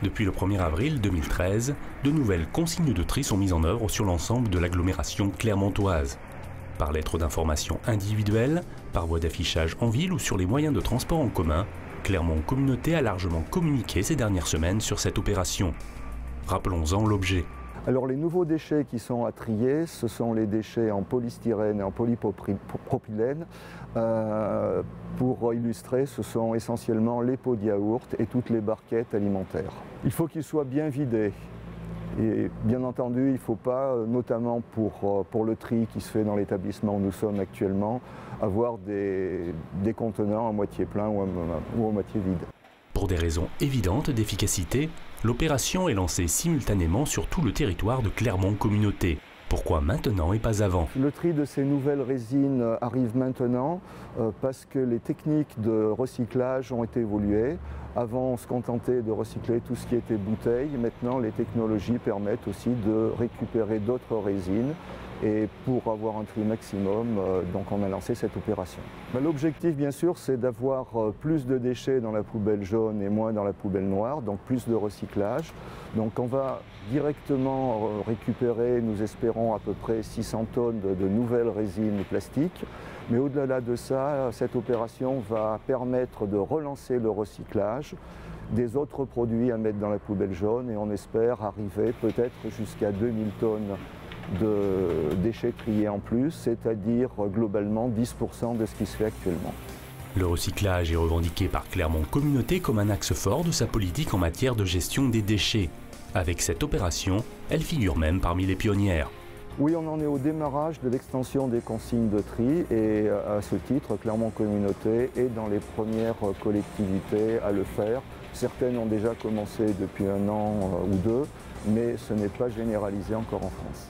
Depuis le 1er avril 2013, de nouvelles consignes de tri sont mises en œuvre sur l'ensemble de l'agglomération clermontoise. Par lettre d'information individuelle, par voie d'affichage en ville ou sur les moyens de transport en commun, Clermont Communauté a largement communiqué ces dernières semaines sur cette opération. Rappelons-en l'objet. Alors les nouveaux déchets qui sont à trier, ce sont les déchets en polystyrène et en polypropylène. Pour illustrer, ce sont essentiellement les pots de yaourt et toutes les barquettes alimentaires. Il faut qu'ils soient bien vidés. Et bien entendu, il ne faut pas, notamment pour le tri qui se fait dans l'établissement où nous sommes actuellement, avoir des contenants à moitié pleins ou à moitié vides. Pour des raisons évidentes d'efficacité, l'opération est lancée simultanément sur tout le territoire de Clermont Communauté. Pourquoi maintenant et pas avant? Le tri de ces nouvelles résines arrive maintenant parce que les techniques de recyclage ont été évoluées. Avant, on se contentait de recycler tout ce qui était bouteille. Maintenant, les technologies permettent aussi de récupérer d'autres résines. Et pour avoir un tri maximum, donc on a lancé cette opération. L'objectif, bien sûr, c'est d'avoir plus de déchets dans la poubelle jaune et moins dans la poubelle noire, donc plus de recyclage. Donc on va directement récupérer, nous espérons, à peu près 600 tonnes de nouvelles résines plastiques. Mais au-delà de ça, cette opération va permettre de relancer le recyclage des autres produits à mettre dans la poubelle jaune et on espère arriver peut-être jusqu'à 2000 tonnes de déchets triés en plus, c'est-à-dire globalement 10% de ce qui se fait actuellement. Le recyclage est revendiqué par Clermont Communauté comme un axe fort de sa politique en matière de gestion des déchets. Avec cette opération, elle figure même parmi les pionnières. Oui, on en est au démarrage de l'extension des consignes de tri et à ce titre, Clermont Communauté est dans les premières collectivités à le faire. Certaines ont déjà commencé depuis 1 an ou 2, mais ce n'est pas généralisé encore en France.